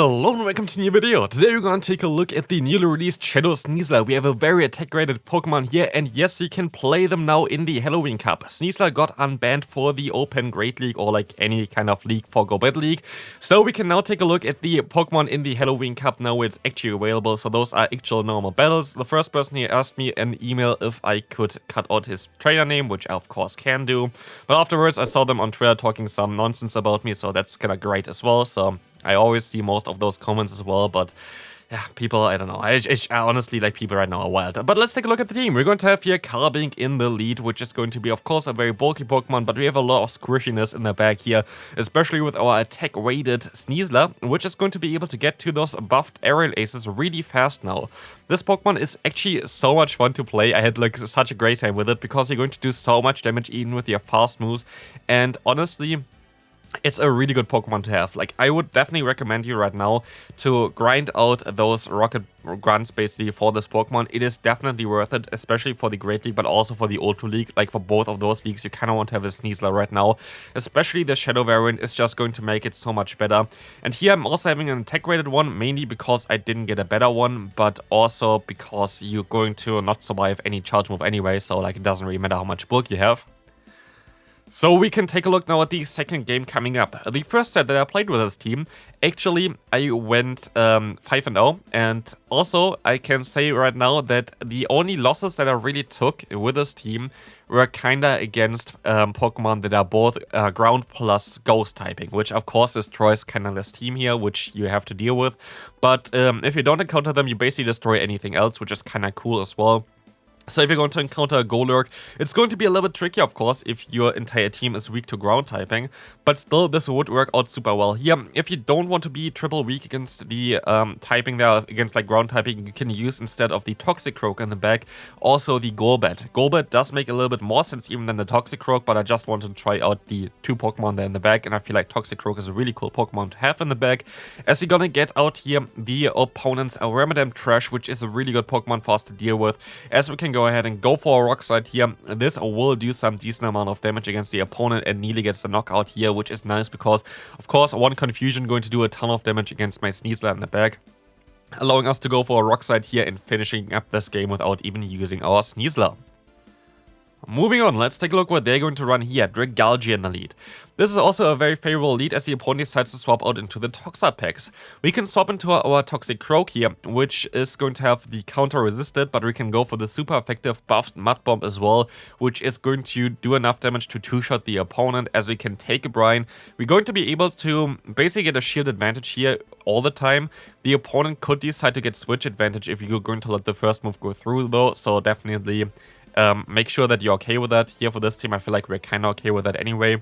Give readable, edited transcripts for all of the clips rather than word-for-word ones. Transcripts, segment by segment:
Hello and welcome to a new video. Today we're going to take a look at the newly released Shadow Sneasler. We have a very attack-rated Pokemon here, and yes, you can play them now in the Halloween Cup. Sneasler got unbanned for the Open Great League or like any kind of league for Go Battle League. So we can now take a look at the Pokemon in the Halloween Cup now it's actually available. So those are actual normal battles. The first person here asked me an email if I could cut out his trainer name, which I of course can do. But afterwards I saw them on Twitter talking some nonsense about me, so that's kind of great as well. So I always see most of those comments as well, but yeah, people, I don't know. I honestly, like, people right now are wild. But let's take a look at the team. We're going to have here Carbink in the lead, which is going to be, of course, a very bulky Pokemon, but we have a lot of squishiness in the back here, especially with our attack-rated Sneasler, which is going to be able to get to those buffed aerial aces really fast now. This Pokemon is actually so much fun to play. I had, like, such a great time with it, because you're going to do so much damage even with your fast moves, and honestly, it's a really good Pokemon to have. Like, I would definitely recommend you right now to grind out those rocket grunts basically for this Pokemon. It is definitely worth it, especially for the Great League, but also for the Ultra League. Like, for both of those leagues, you kind of want to have a Sneasler right now. Especially the Shadow variant is just going to make it so much better. And here I'm also having an attack-rated one, mainly because I didn't get a better one, but also because you're going to not survive any charge move anyway, so like it doesn't really matter how much bulk you have. So we can take a look now at the second game coming up. The first set that I played with this team, actually I went 5-0, and also I can say right now that the only losses that I really took with this team were kinda against Pokemon that are both ground plus ghost typing, which of course destroys kinda this team here, which you have to deal with. But if you don't encounter them, you basically destroy anything else, which is kinda cool as well. So if you're going to encounter a Golurk, it's going to be a little bit tricky, of course, if your entire team is weak to ground typing, but still this would work out super well here. If you don't want to be triple weak against the typing there, against like ground typing, you can use instead of the Toxicroak in the back, also the Golbat. Golbat does make a little bit more sense even than the Toxicroak, but I just wanted to try out the two Pokemon there in the back, and I feel like Toxicroak is a really cool Pokemon to have in the back, as you're gonna get out here the opponent's Remadam Trash, which is a really good Pokemon for us to deal with, as we can go ahead and go for a Rock Slide here. This will do some decent amount of damage against the opponent, and Neely gets the knockout here, which is nice because, of course, one Confusion going to do a ton of damage against my Sneasler in the back, allowing us to go for a Rock Slide here and finishing up this game without even using our Sneasler. Moving on, let's take a look what they're going to run here. Dragalge in the lead. This is also a very favorable lead as the opponent decides to swap out into the Toxa packs. We can swap into our Toxicroak here, which is going to have the counter resisted, but we can go for the super effective buffed Mud Bomb as well, which is going to do enough damage to two-shot the opponent, as we can take a Brine. We're going to be able to basically get a shield advantage here all the time. The opponent could decide to get switch advantage if you're going to let the first move go through though, so definitely make sure that you're okay with that. Here for this team, I feel like we're kind of okay with that anyway.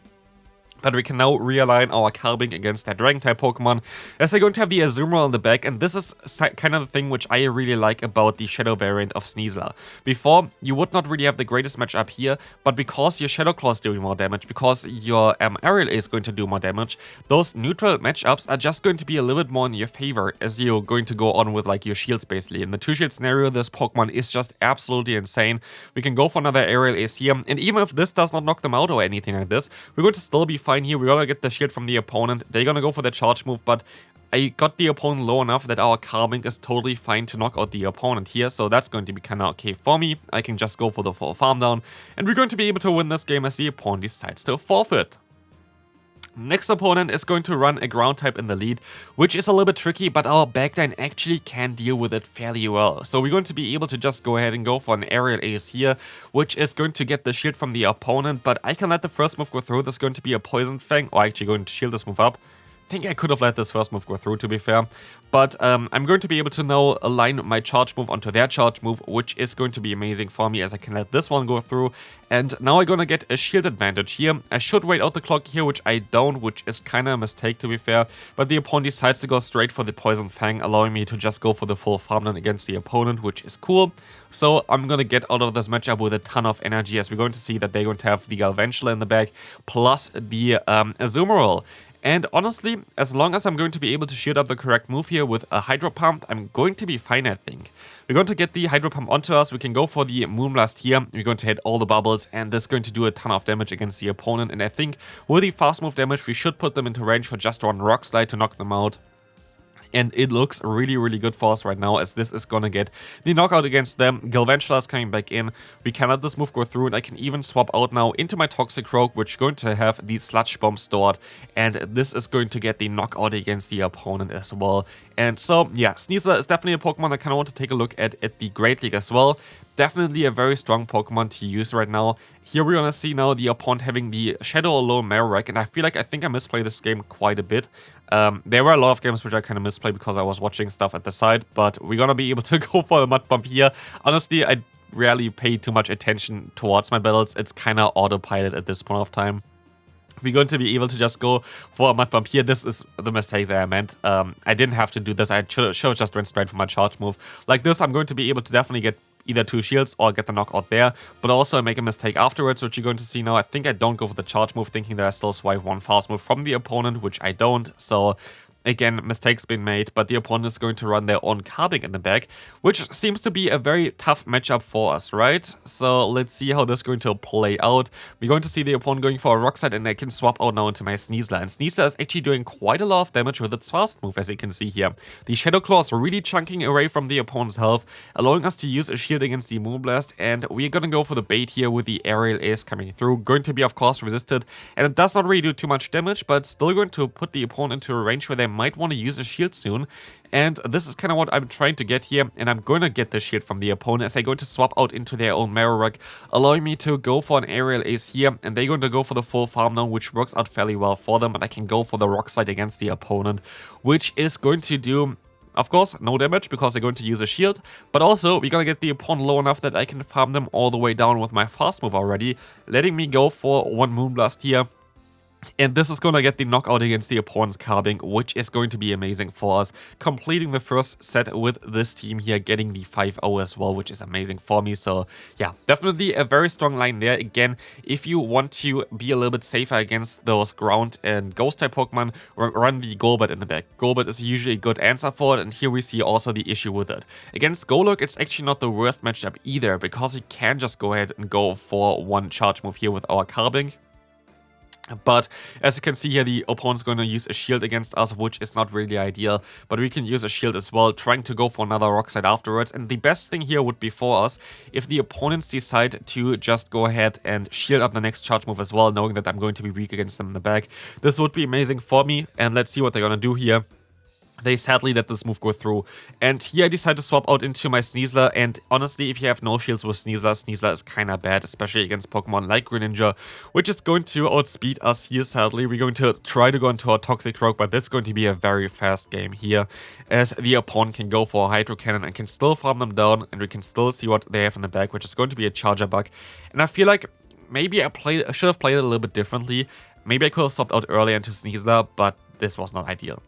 But we can now realign our Carbink against that Dragon-type Pokemon, as they're going to have the Azumarill in the back, and this is kind of the thing which I really like about the Shadow variant of Sneasler. Before, you would not really have the greatest matchup here, but because your Shadow Claw is doing more damage, because your Aerial is going to do more damage, those neutral matchups are just going to be a little bit more in your favor, as you're going to go on with like your shields basically. In the two-shield scenario, this Pokemon is just absolutely insane. We can go for another Aerial Ace here, and even if this does not knock them out or anything like this, we're going to still be fine here. We're gonna get the shield from the opponent. They're gonna go for the charge move, but I got the opponent low enough that our Carbink is totally fine to knock out the opponent here, so that's going to be kinda okay for me. I can just go for the full farm down, and we're going to be able to win this game as the opponent decides to forfeit. Next opponent is going to run a ground type in the lead, which is a little bit tricky, but our backline actually can deal with it fairly well. So we're going to be able to just go ahead and go for an Aerial Ace here, which is going to get the shield from the opponent, but I can let the first move go through. This is going to be a Poison Fang, or actually going to shield this move up. I think I could have let this first move go through, to be fair, but I'm going to be able to now align my charge move onto their charge move, which is going to be amazing for me, as I can let this one go through, and now I'm gonna get a shield advantage here. I should wait out the clock here, which I don't, which is kind of a mistake, to be fair, but the opponent decides to go straight for the Poison Fang, allowing me to just go for the full farm down against the opponent, which is cool. So I'm gonna get out of this matchup with a ton of energy, as we're going to see that they're going to have the Galvantula in the back, plus the Azumarill. And honestly, as long as I'm going to be able to shield up the correct move here with a Hydro Pump, I'm going to be fine, I think. We're going to get the Hydro Pump onto us, we can go for the Moonblast here, we're going to hit all the bubbles, and this is going to do a ton of damage against the opponent, and I think with the fast move damage, we should put them into range for just one Rock Slide to knock them out. And it looks really, really good for us right now, as this is gonna get the knockout against them. Galvantula is coming back in. We can let this move go through, and I can even swap out now into my Toxic Rogue, which is going to have the Sludge Bomb stored. And this is going to get the knockout against the opponent as well. And so, yeah, Sneasler is definitely a Pokemon I kind of want to take a look at the Great League as well. Definitely a very strong Pokemon to use right now. Here we're gonna see now the opponent having the Shadow Alone Marowak, and I think I misplayed this game quite a bit. There were a lot of games which I kind of misplayed because I was watching stuff at the side, but we're gonna be able to go for the Mud Bump here. Honestly, I rarely pay too much attention towards my battles. It's kind of autopilot at this point of time. We're going to be able to just go for a Mud Bump here. This is the mistake that I meant. I didn't have to do this. I should have just went straight for my charge move. Like this, I'm going to be able to definitely get either 2 shields or get the knockout there, but also I make a mistake afterwards, which you're going to see now. I think I don't go for the charge move, thinking that I still swipe 1 fast move from the opponent, which I don't. So again, mistakes been made, but the opponent is going to run their own Carbink in the back, which seems to be a very tough matchup for us, right? So let's see how this is going to play out. We're going to see the opponent going for a Rock Slide, and I can swap out now into my Sneasler. And Sneasler is actually doing quite a lot of damage with its fast move, as you can see here. The Shadow Claw is really chunking away from the opponent's health, allowing us to use a shield against the Moonblast, and we're gonna go for the bait here with the Aerial Ace coming through. Going to be, of course, resisted, and it does not really do too much damage, but still going to put the opponent into a range where they might want to use a shield soon. And this is kind of what I'm trying to get here, and I'm going to get the shield from the opponent as they're going to swap out into their own Marowak, allowing me to go for an Aerial Ace here, and they're going to go for the full farm now, which works out fairly well for them, but I can go for the Rock Slide against the opponent, which is going to do, of course, no damage because they're going to use a shield, but also we're going to get the opponent low enough that I can farm them all the way down with my fast move already, letting me go for 1 Moonblast here. And this is going to get the knockout against the opponent's Carbink, which is going to be amazing for us. Completing the first set with this team here, getting the 5-0 as well, which is amazing for me. So yeah, definitely a very strong line there. Again, if you want to be a little bit safer against those ground and ghost type Pokemon, run the Golbat in the back. Golbat is usually a good answer for it, and here we see also the issue with it. Against Golurk, it's actually not the worst matchup either, because you can just go ahead and go for 1 charge move here with our Carbink. But as you can see here, the opponent's going to use a shield against us, which is not really ideal. But we can use a shield as well, trying to go for another Rock Slide afterwards. And the best thing here would be for us if the opponents decide to just go ahead and shield up the next charge move as well, knowing that I'm going to be weak against them in the back. This would be amazing for me, and let's see what they're going to do here. They sadly let this move go through, and here I decided to swap out into my Sneasler, and honestly, if you have no shields with Sneasler, Sneasler is kinda bad, especially against Pokemon like Greninja, which is going to outspeed us here sadly. We're going to try to go into our Toxic Rogue, but this is going to be a very fast game here, as the opponent can go for a Hydro Cannon and can still farm them down, and we can still see what they have in the back, which is going to be a Charger Bug. And I feel like maybe I should have played it a little bit differently. Maybe I could have swapped out earlier into Sneasler, but this was not ideal.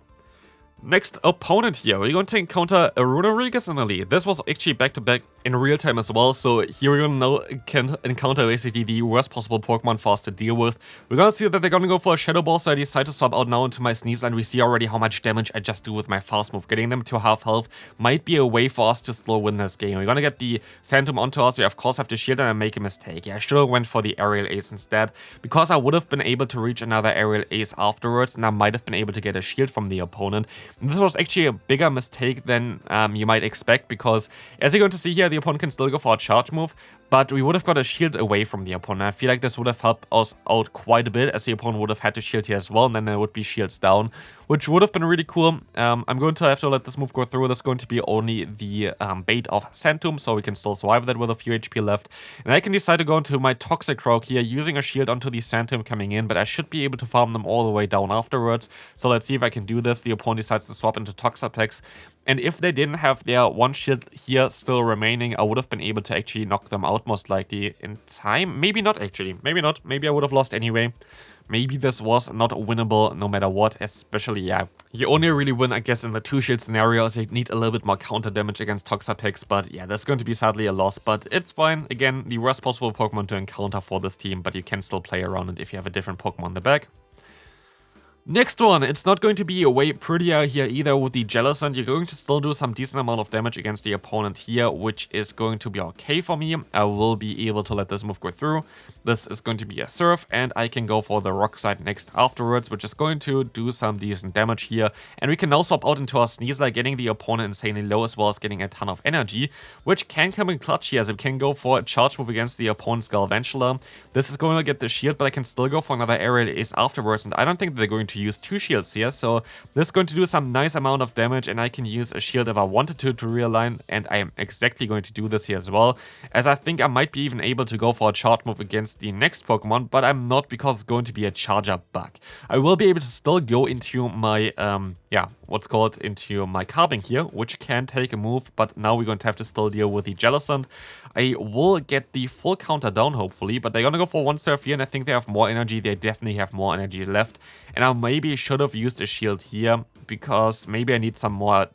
Next opponent here, we're going to encounter a Runerigus in the lead. This was actually back-to-back in real time as well, so here we're going to can encounter basically the worst possible Pokemon for us to deal with. We're going to see that they're going to go for a Shadow Ball, so I decide to swap out now into my Sneasler, and we see already how much damage I just do with my fast move. Getting them to half health might be a way for us to slow win this game. We're going to get the Phantom onto us, we of course have to shield, and I make a mistake. Yeah, I should have went for the Aerial Ace instead, because I would have been able to reach another Aerial Ace afterwards, and I might have been able to get a shield from the opponent. And this was actually a bigger mistake than you might expect, because as you're going to see here, the opponent can still go for a charge move, but we would have got a shield away from the opponent. I feel like this would have helped us out quite a bit, as the opponent would have had to shield here as well, and then there would be shields down, which would have been really cool. I'm going to have to let this move go through. This is going to be only the bait of Sandtomb, so we can still survive that with a few HP left. And I can decide to go into my Toxic Rogue here, using a shield onto the Sandtomb coming in, but I should be able to farm them all the way down afterwards. So let's see if I can do this. The opponent decides to swap into Toxapex, and if they didn't have their 1 shield here still remaining, I would have been able to actually knock them out most likely in time. Maybe not actually, maybe not, maybe I would have lost anyway. Maybe this was not winnable no matter what, especially, yeah. You only really win, I guess, in the 2-shield scenarios. You need a little bit more counter damage against Toxapex, but yeah, that's going to be sadly a loss, but it's fine. Again, the worst possible Pokemon to encounter for this team, but you can still play around it if you have a different Pokemon in the back. Next one, it's not going to be way prettier here either with the Jellicent. You're going to still do some decent amount of damage against the opponent here, which is going to be okay for me. I will be able to let this move go through. This is going to be a Surf, and I can go for the Rock side next afterwards, which is going to do some decent damage here. And we can now swap out into our Sneasler, getting the opponent insanely low as well as getting a ton of energy, which can come in clutch here, as we can go for a charge move against the opponent's Galvantula. This is going to get the shield, but I can still go for another aerial ace afterwards, and I don't think they're going to use 2 shields here, so this is going to do some nice amount of damage, and I can use a shield if I wanted to realign, and I am exactly going to do this here as well, as I think I might be even able to go for a charge move against the next Pokemon, but I'm not, because it's going to be a charger bug. I will be able to still go into my, into my Carbink here, which can take a move, but now we're going to have to still deal with the Jellicent. I will get the full counter down, hopefully, but they're going to go for one Surf here, and I think they have more energy. They definitely have more energy left, and I maybe should have used a shield here, because maybe I need some more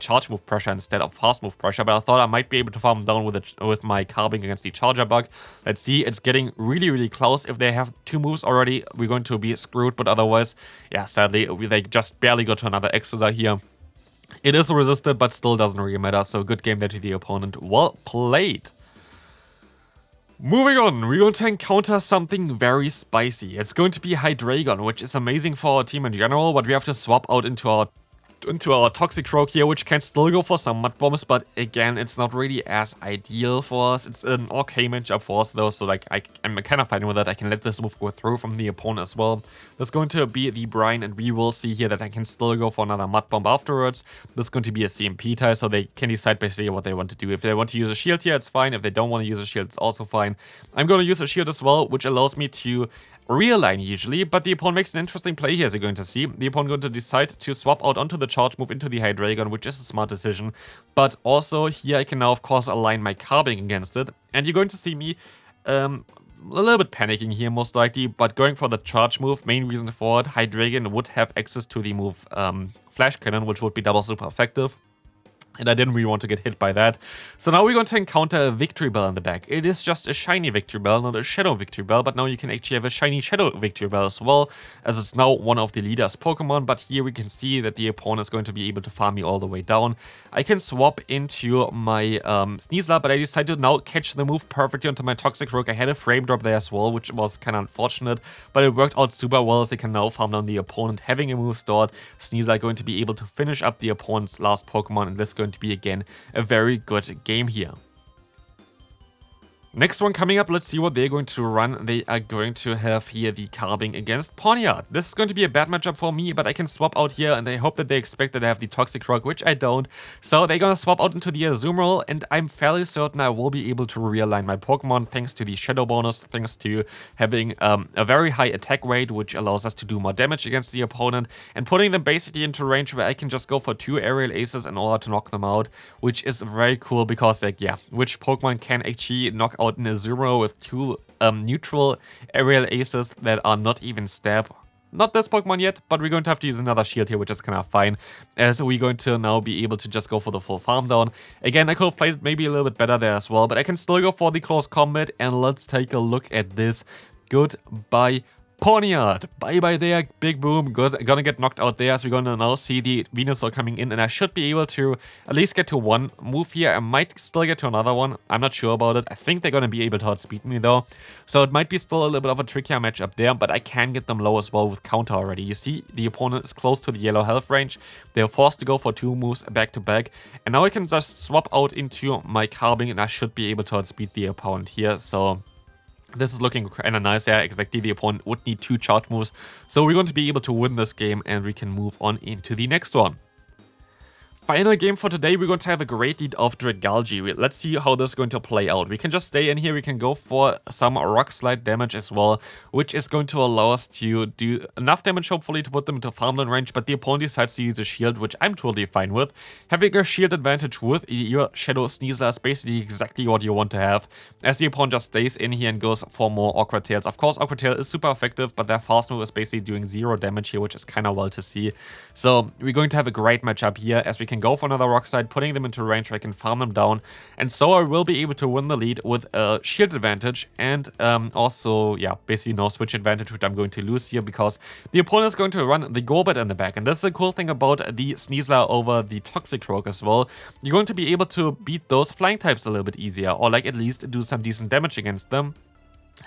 charge move pressure instead of fast move pressure, but I thought I might be able to farm down with my Carbink against the charger bug. Let's see, it's getting really close. If they have 2 moves already, we're going to be screwed, but otherwise, yeah, sadly, they just barely got to another Exercise here. It is resisted, but still doesn't really matter, so good game there to the opponent. Well played. Moving on, we're going to encounter something very spicy. It's going to be Hydreigon, which is amazing for our team in general, but we have to swap out into our Toxicroak here, which can still go for some Mud Bombs, but again, it's not really as ideal for us. It's an okay matchup for us though, so like I'm kind of fine with that. I can let this move go through from the opponent as well. That's going to be the Brine, and we will see here that I can still go for another Mud Bomb afterwards. This is going to be a CMP tie, so they can decide basically what they want to do. If they want to use a shield here, it's fine. If they don't want to use a shield, it's also fine. I'm going to use a shield as well, which allows me to realign usually, but the opponent makes an interesting play here, as you're going to see. The opponent going to decide to swap out onto the charge move into the Hydreigon, which is a smart decision, but also here I can now of course align my Carbink against it, and you're going to see me a little bit panicking here most likely, but going for the charge move. Main reason for it, Hydreigon would have access to the move Flash Cannon, which would be double super effective. And I didn't really want to get hit by that. So now we're going to encounter a Victory Bell in the back. It is just a shiny Victory Bell, not a Shadow Victory Bell, but now you can actually have a shiny Shadow Victory Bell as well, as it's now one of the leader's Pokemon. But here we can see that the opponent is going to be able to farm me all the way down. I can swap into my Sneasler, but I decided to now catch the move perfectly onto my Toxicroak. I had a frame drop there as well, which was kind of unfortunate, but it worked out super well, as they can now farm down the opponent, having a move stored. Sneasler going to be able to finish up the opponent's last Pokemon, and this is going to be again a very good game here. Next one coming up, let's see what they're going to run. They are going to have here the Carbink against Ponyard. This is going to be a bad matchup for me, but I can swap out here, and I hope that they expect that I have the Toxicroak, which I don't. So they're going to swap out into the Azumarill, and I'm fairly certain I will be able to realign my Pokemon thanks to the Shadow bonus, thanks to having a very high attack rate, which allows us to do more damage against the opponent, and putting them basically into range where I can just go for 2 aerial aces in order to knock them out, which is very cool because, like, yeah, which Pokemon can actually knock out in a Azumarill with 2 neutral aerial aces that are not even stab? Not this Pokemon yet, but we're going to have to use another shield here, which is kind of fine, as we're going to now be able to just go for the full farm down. Again, I could have played it maybe a little bit better there as well, but I can still go for the close combat, and let's take a look at this. Goodbye, Ponyard. Bye-bye there, big boom. Good, gonna get knocked out there, as we're gonna now see the Venusaur coming in, and I should be able to at least get to 1 move here. I might still get to another one. I'm not sure about it. I think they're gonna be able to outspeed me though, so it might be still a little bit of a trickier matchup there, but I can get them low as well with counter already. You see, the opponent is close to the yellow health range. They're forced to go for 2 moves back to back, and now I can just swap out into my Carbink, and I should be able to outspeed the opponent here, so this is looking kind of nice. Yeah, exactly. The opponent would need 2 charge moves. So we're going to be able to win this game, and we can move on into the next one. Final game for today, we're going to have a great lead of Dragalge. Let's see how this is going to play out. We can just stay in here. We can go for some Rock Slide damage as well, which is going to allow us to do enough damage, hopefully, to put them into farmland range. But the opponent decides to use a shield, which I'm totally fine with. Having a shield advantage with your Shadow Sneasler is basically exactly what you want to have, as the opponent just stays in here and goes for more Awkward Tails. Of course, Awkward Tail is super effective, but their fast move is basically doing 0 damage here, which is kind of well to see. So we're going to have a great matchup here, as we can can go for another rock side, putting them into range, I can farm them down, and so I will be able to win the lead with a shield advantage, and also, yeah, basically no switch advantage, which I'm going to lose here, because the opponent is going to run the Golbat in the back, and that's the cool thing about the Sneasler over the Toxicroak as well. You're going to be able to beat those flying types a little bit easier, or like at least do some decent damage against them.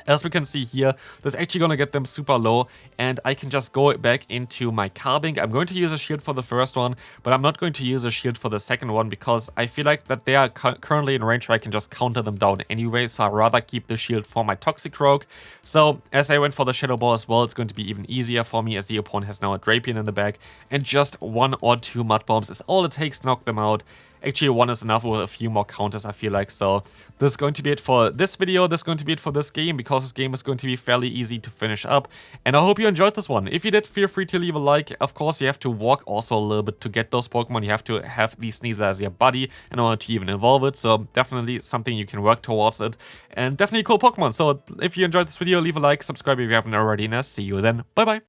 As we can see here, that's actually going to get them super low, and I can just go back into my Carbink. I'm going to use a shield for the first one, but I'm not going to use a shield for the second one, because I feel like that they are currently in range where I can just counter them down anyway, so I'd rather keep the shield for my Toxicroak. So as I went for the Shadow Ball as well, it's going to be even easier for me, as the opponent has now a Drapion in the back, and just 1 or 2 Mud Bombs is all it takes to knock them out. Actually, 1 is enough with a few more counters, I feel like. So this is going to be it for this video. This is going to be it for this game, because this game is going to be fairly easy to finish up. And I hope you enjoyed this one. If you did, feel free to leave a like. Of course, you have to walk also a little bit to get those Pokemon. You have to have the Sneasler as your buddy in order to even evolve it. So definitely something you can work towards it. And definitely cool Pokemon. So if you enjoyed this video, leave a like, subscribe if you haven't already, and I'll see you then. Bye bye.